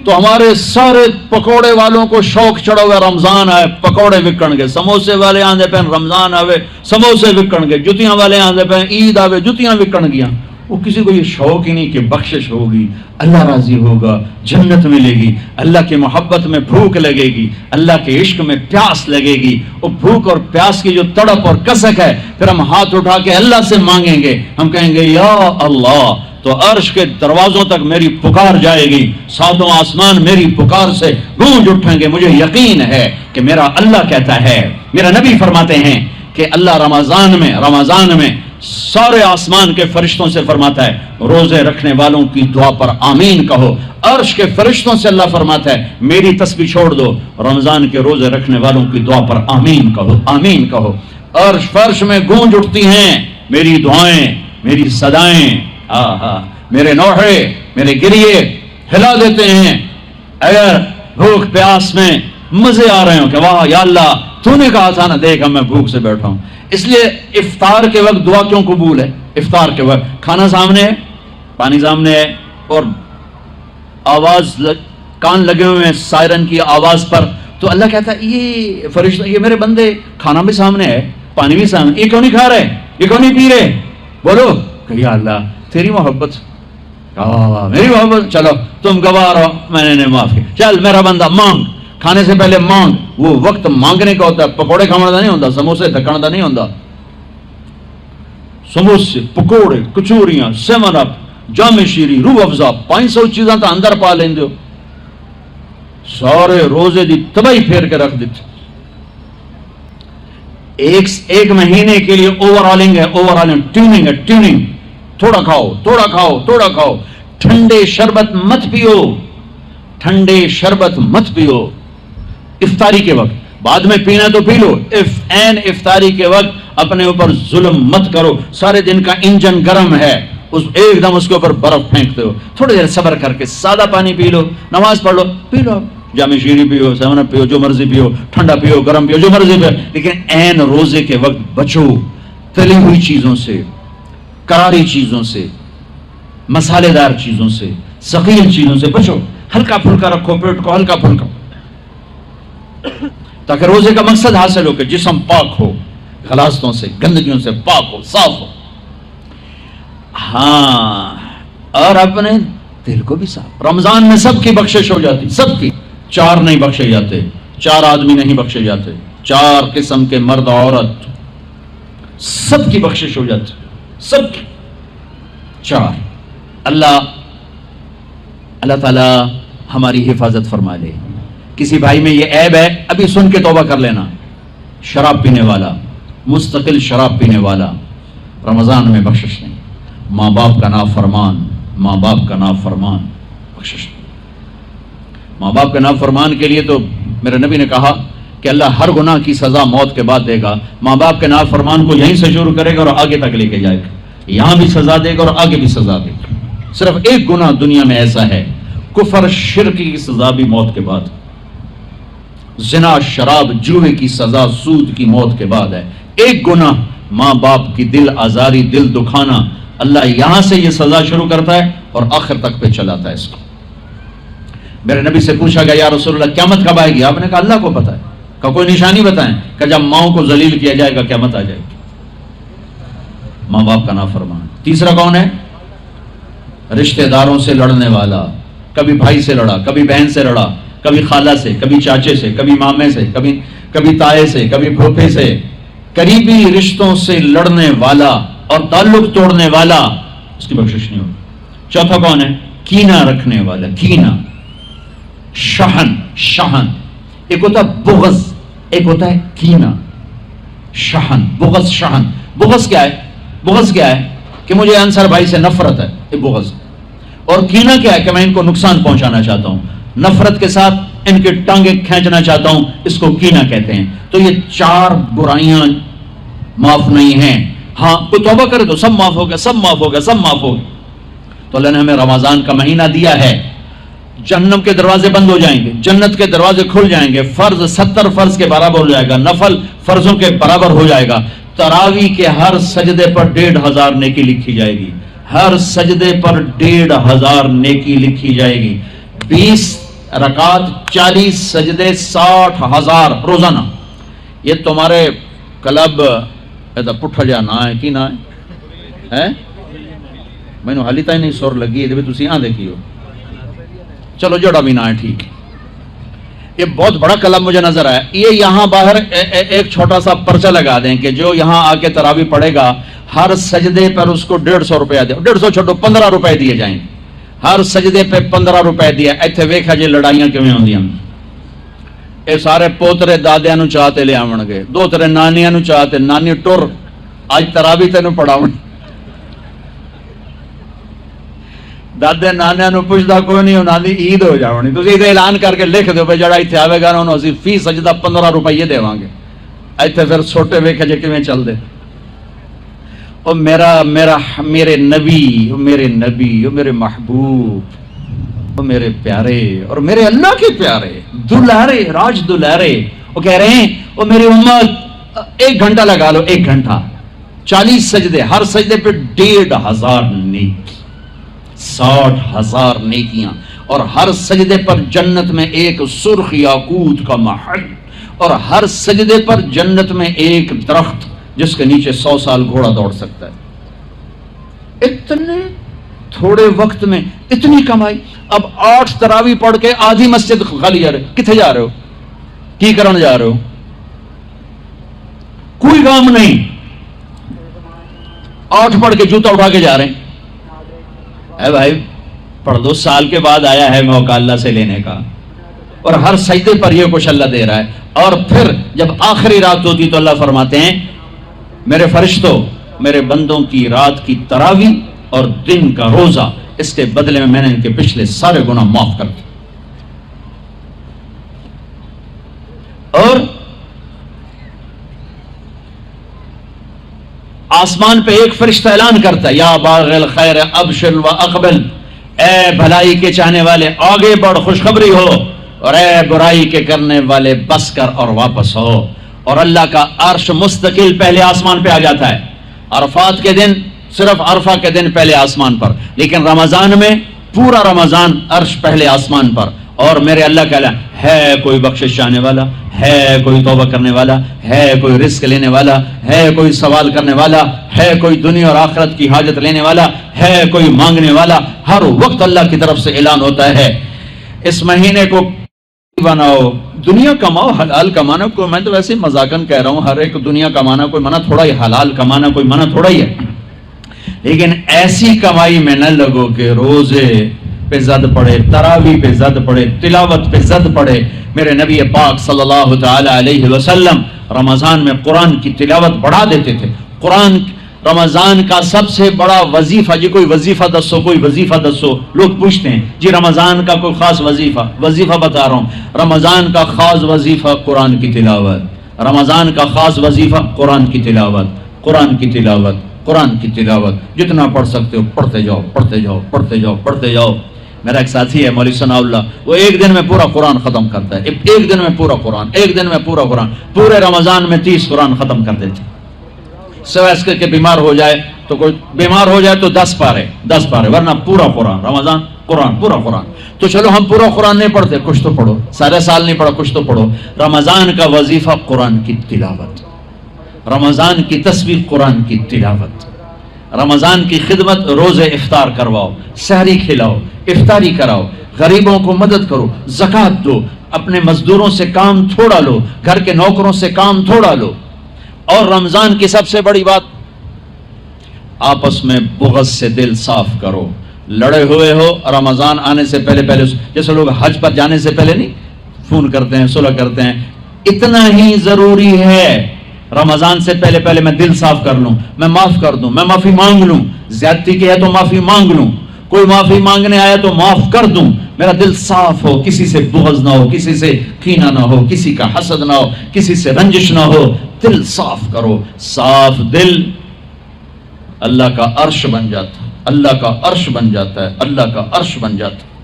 تو ہمارے سارے پکوڑے والوں کو شوق چڑھا ہوا رمضان آئے پکوڑے وکن گے، سموسے والے آندے پہ رمضان آوے سموسے وکن گے، جتیاں والے آندے پہ عید آوے جتیاں وکن گیا۔ وہ کسی کو یہ شوق ہی نہیں کہ بخشش ہوگی، اللہ راضی ہوگا، جنت ملے گی، اللہ کی محبت میں بھوک لگے گی، اللہ کے عشق میں پیاس لگے گی۔ وہ بھوک اور پیاس کی جو تڑپ اور کسک ہے، پھر ہم ہاتھ اٹھا کے اللہ سے مانگیں گے، ہم کہیں گے یا اللہ، تو عرش کے دروازوں تک میری پکار جائے گی، ساتوں آسمان میری پکار سے گونج اٹھیں گے۔ مجھے یقین ہے کہ میرا اللہ کہتا ہے، میرا نبی فرماتے ہیں کہ اللہ رمضان میں سارے آسمان کے فرشتوں سے فرماتا ہے روزے رکھنے والوں کی دعا پر آمین کہو۔ عرش کے فرشتوں سے اللہ فرماتا ہے میری تسبیح چھوڑ دو، رمضان کے روزے رکھنے والوں کی دعا پر آمین کہو، آمین کہو۔ عرش فرش میں گونج اٹھتی ہیں میری دعائیں، میری صدائیں، میرے نوحے، میرے گریے ہلا دیتے ہیں۔ اگر بھوک پیاس میں مزے آ رہے ہوں کہ واہ یا اللہ تو نے کہا تھا نا، دیکھ میں بھوک سے بیٹھا ہوں۔ اس لیے افطار کے وقت دعا کیوں قبول ہے؟ افطار کے وقت کھانا سامنے ہے، پانی سامنے ہے، اور آواز کان لگے ہوئے ہیں سائرن کی آواز پر، تو اللہ کہتا ہے یہ فرشتہ، یہ میرے بندے، کھانا بھی سامنے ہے، پانی بھی سامنے، یہ کیوں نہیں کھا رہے، یہ کیوں نہیں پی رہے؟ بولو کہ یا اللہ تیری محبت، میری محبت، چلو تم گواہ رہو، میں نے معافی، چل میرا بندہ مانگ، کھانے سے پہلے مانگ۔ وہ وقت مانگنے کا ہوتا ہے، پکوڑے کھانا نہیں ہوتا، سموسے دکھانا نہیں ہوتا۔ سموسے، پکوڑے، کچوریاں، سیون اپ، جام شیری، روح افزا، 500 چیزاں تو اندر پا لیندے ہو، سارے روزے دی تباہی پھیر کے رکھ دیتے۔ ایک مہینے کے لیے اوور آلنگ ہے، اوور آلنگ، ٹیوننگ ہے، ٹیوننگ، تھوڑا کھاؤ، تھوڑا کھاؤ، تھوڑا کھاؤ، ٹھنڈے شربت مت پیو، ٹھنڈے شربت مت پیو افطاری کے وقت، بعد میں پینا تو پی لو، این افطاری کے وقت اپنے اوپر ظلم مت کرو۔ سارے دن کا انجن گرم ہے، ایک دم اس کے اوپر برف پھینکتے ہو، تھوڑی دیر صبر کر کے سادہ پانی پی لو، نماز پڑھ لو، پی لو، جام شیری پیو، سیون اپ پیو، جو مرضی پیو، ٹھنڈا پیو، گرم پیو، جو مرضی پیو، لیکن این روزے کے وقت بچو تلی ہوئی چیزوں سے، کراری چیزوں سے، مسالے دار چیزوں سے، ثقیل چیزوں سے بچو، ہلکا پھلکا رکھو پیٹ کو، ہلکا پھلکا، تاکہ روزے کا مقصد حاصل ہو کہ جسم پاک ہو، غلاظتوں سے، گندگیوں سے پاک ہو، صاف ہو۔ ہاں، اور اپنے دل کو بھی صاف۔ رمضان میں سب کی بخشش ہو جاتی، سب کی، 4 نہیں بخشے جاتے، 4 آدمی نہیں بخشے جاتے، 4 قسم کے مرد عورت، سب کی بخشش ہو جاتی، سب کی 4۔ اللہ تعالی ہماری حفاظت فرما لے۔ کسی بھائی میں یہ عیب ہے، ابھی سن کے توبہ کر لینا، شراب پینے والا، مستقل شراب پینے والا، رمضان میں بخشش نہیں۔ ماں باپ کا نافرمان، ماں باپ کا نافرمان، بخشش نہیں۔ ماں باپ کا نافرمان کے لیے تو میرے نبی نے کہا کہ اللہ ہر گناہ کی سزا موت کے بعد دے گا۔ ماں باپ کے نافرمان کو یہیں سے شروع کرے گا اور آگے تک لے کے جائے گا، یہاں بھی سزا دے گا اور آگے بھی سزا دے گا۔ صرف ایک گناہ دنیا میں ایسا ہے، کفر شرک کی سزا بھی موت کے بعد، زنا شراب جوئے کی سزا سود کی موت کے بعد ہے۔ ایک گناہ ماں باپ کی دل آزاری، دل دکھانا، اللہ یہاں سے یہ سزا شروع کرتا ہے اور آخر تک پہ چلاتا ہے اس کو۔ میرے نبی سے پوچھا گیا یا رسول اللہ قیامت کب آئے گی؟ آپ نے کہا اللہ کو پتہ ہے۔ کہ کوئی نشانی بتائیں؟ کہ جب ماؤں کو ذلیل کیا جائے گا قیامت آ جائے گی۔ ماں باپ کا نافرمان۔ تیسرا کون ہے؟ رشتہ داروں سے لڑنے والا، کبھی بھائی سے لڑا، کبھی بہن سے لڑا، کبھی خالہ سے، کبھی چاچے سے، کبھی مامے سے، کبھی تائے سے، کبھی پھوپھے سے، قریبی رشتوں سے لڑنے والا اور تعلق توڑنے والا، اس کی بخشش نہیں ہوگی۔ چوتھا کون ہے؟ کینہ رکھنے والا، کینہ، شحن، شحن، ایک ہوتا ہے بغض، ایک ہوتا ہے کینہ، شحن، بغض، شحن۔ بغض کیا ہے؟ بغض کیا ہے؟ کہ مجھے انصر بھائی سے نفرت ہے، یہ بغض۔ اور کینہ کیا ہے؟ کہ میں ان کو نقصان پہنچانا چاہتا ہوں، نفرت کے ساتھ ان کے ٹانگیں کھینچنا چاہتا ہوں، اس کو کینہ کہتے ہیں۔ تو یہ 4 برائیاں معاف نہیں ہیں۔ ہاں کوئی توبہ کرے تو سب معاف ہو گیا، سب معاف ہو گیا، سب معاف ہو گیا۔ تو اللہ نے ہمیں رمضان کا مہینہ دیا ہے، جہنم کے دروازے بند ہو جائیں گے، جنت کے دروازے کھل جائیں گے، فرض 70 فرض کے برابر ہو جائے گا، نفل فرضوں کے برابر ہو جائے گا۔ تراویح کے ہر سجدے پر 1500 نیکی لکھی جائے گی، ہر سجدے پر 1500 نیکی لکھی جائے گی۔ 20 رکعت 40 سجدے 60,000 روزانہ. یہ تمہارے کلب پٹھا جا نہ ہے کی نہ ہے مینو حالی تھی نہیں سر لگی یہ تھی آ دیکھیو چلو جڑا بھی نہ ہے ٹھیک ہے. یہ بہت بڑا کلب مجھے نظر آیا. یہ یہاں باہر ایک چھوٹا سا پرچہ لگا دیں کہ جو یہاں آ کے تراوی پڑھے گا ہر سجدے پر اس کو 150 روپیہ دے. 150 چھوٹو 15 روپے دیے جائیں. ہر سجدے پہ 15 روپے دیا. ایتھے ویکھا جی لڑائیاں کیویں ہوندیاں. اے سارے پوترے دادیاں نو چاہتے لے آون گے, دو ترے نانیاں نو چاہتے, نانی ٹر اج تراوی تینوں پڑھاون. دادے نانیاں نو پوچھدا کوئی نہیں, انہاں دی عید ہو جاونی. تسی تے اعلان کر کے لکھ دیو بھئی جڑا ایتھے آوے گا انہوں اسی فی سجدہ 15 روپے دیواں گے. ایتھے پھر چھوٹے ویکھے جے کیویں چل دے. او میرے نبی, او میرے نبی, او میرے محبوب, او میرے پیارے اور میرے اللہ کے پیارے دلارے راج دلارے, وہ کہہ رہے ہیں او میری امت 1 گھنٹہ لگا لو, 1 گھنٹہ 40 سجدے, ہر سجدے پہ 1,500 نیکی, 60,000 نیکیاں, اور ہر سجدے پر جنت میں ایک سرخ یاقوت کا محل, اور ہر سجدے پر جنت میں ایک درخت جس کے نیچے 100 سال گھوڑا دوڑ سکتا ہے. اتنے تھوڑے وقت میں اتنی کمائی. اب 8 تراوی پڑھ کے آدھی مسجد خالی جا رہے, کتنے جا رہے ہو, کی کرن جا رہے ہو, کوئی کام نہیں. 8 پڑھ کے جوتا اٹھا کے جا رہے ہیں. اے بھائی پڑھ دو, سال کے بعد آیا ہے موقع اللہ سے لینے کا, اور ہر سجدے پر یہ کچھ اللہ دے رہا ہے. اور پھر جب آخری رات ہوتی تو اللہ فرماتے ہیں میرے فرشتوں, میرے بندوں کی رات کی تراوی اور دن کا روزہ, اس کے بدلے میں نے ان کے پچھلے سارے گناہ معاف کر دیے. اور آسمان پہ ایک فرشتہ اعلان کرتا ہے یا باغ الخیر ابشر و اقبل, اے بھلائی کے چاہنے والے آگے بڑھ خوشخبری ہو, اور اے برائی کے کرنے والے بس کر اور واپس ہو. اور اللہ کا عرش مستقل پہلے آسمان پہ آ جاتا ہے. عرفات کے دن صرف عرفہ کے دن پہلے آسمان پر, لیکن رمضان میں پورا رمضان عرش پہلے آسمان پر. اور میرے اللہ کا اعلان ہے کوئی بخشش چاہنے والا, ہے کوئی توبہ کرنے والا, ہے کوئی رزق لینے والا, ہے کوئی سوال کرنے والا, ہے کوئی دنیا اور آخرت کی حاجت لینے والا, ہے کوئی مانگنے والا. ہر وقت اللہ کی طرف سے اعلان ہوتا ہے اس مہینے کو بناؤ, دنیا کماؤ, حلال کمانا. کوئی میں تو ویسے مذاقن کہہ رہا ہوں, ہر ایک دنیا کمانا کوئی منع تھوڑا ہی, حلال کمانا کوئی منع تھوڑا ہی ہے, لیکن ایسی کمائی میں نہ لگو کہ روزے پہ زد پڑے, تراوی پہ زد پڑے, تلاوت پہ زد پڑے. میرے نبی پاک صلی اللہ تعالی علیہ وسلم رمضان میں قرآن کی تلاوت بڑھا دیتے تھے. قرآن رمضان کا سب سے بڑا وظیفہ, جی کوئی وظیفہ دسو, کوئی وظیفہ دسو. لوگ پوچھتے ہیں جی رمضان کا کوئی خاص وظیفہ بتا رہا ہوں. رمضان کا خاص وظیفہ قرآن کی تلاوت, رمضان کا خاص وظیفہ قرآن کی تلاوت, قرآن کی تلاوت, قرآن کی تلاوت. جتنا پڑھ سکتے ہو پڑھتے جاؤ, پڑھتے جاؤ, پڑھتے جاؤ, پڑھتے جاؤ. میرا ایک ساتھی ہے مولوی ثناء اللہ, وہ ایک دن میں پورا قرآن ختم کرتا ہے. ایک دن میں پورا قرآن, ایک دن میں پورا قرآن. پورے رمضان میں 30 قرآن ختم کر دیتے. سوائے اس کے بیمار ہو جائے تو, کوئی بیمار ہو جائے تو 10 پارے, ورنہ پورا قرآن. رمضان قرآن, پورا قرآن. تو چلو ہم پورا قرآن نہیں پڑھتے, کچھ تو پڑھو. سارے سال نہیں پڑھا, کچھ تو پڑھو. رمضان کا وظیفہ قرآن کی تلاوت, رمضان کی تسبیح قرآن کی تلاوت, رمضان کی خدمت, روزے افطار کرواؤ, سحری کھلاؤ, افطاری کراؤ, غریبوں کو مدد کرو, زکوٰۃ دو, اپنے مزدوروں سے کام تھوڑا لو, گھر کے نوکروں سے کام تھوڑا لو. اور رمضان کی سب سے بڑی بات, آپس میں بغض سے دل صاف کرو. لڑے ہوئے ہو, رمضان آنے سے پہلے جیسے لوگ حج پر جانے سے پہلے نہیں فون کرتے ہیں, صلح کرتے ہیں, اتنا ہی ضروری ہے رمضان سے پہلے میں دل صاف کر لوں, میں معاف کر دوں, میں معافی مانگ لوں. زیادتی کی ہے تو معافی مانگ لوں, کوئی معافی مانگنے آیا تو معاف کر دوں. میرا دل صاف ہو, کسی سے بغض نہ ہو, کسی سے کینہ نہ ہو, کسی کا حسد نہ ہو, کسی سے رنجش نہ ہو. دل صاف کرو. صاف دل اللہ کا عرش بن جاتا ہے, اللہ کا عرش بن جاتا ہے, اللہ کا عرش بن جاتا ہے.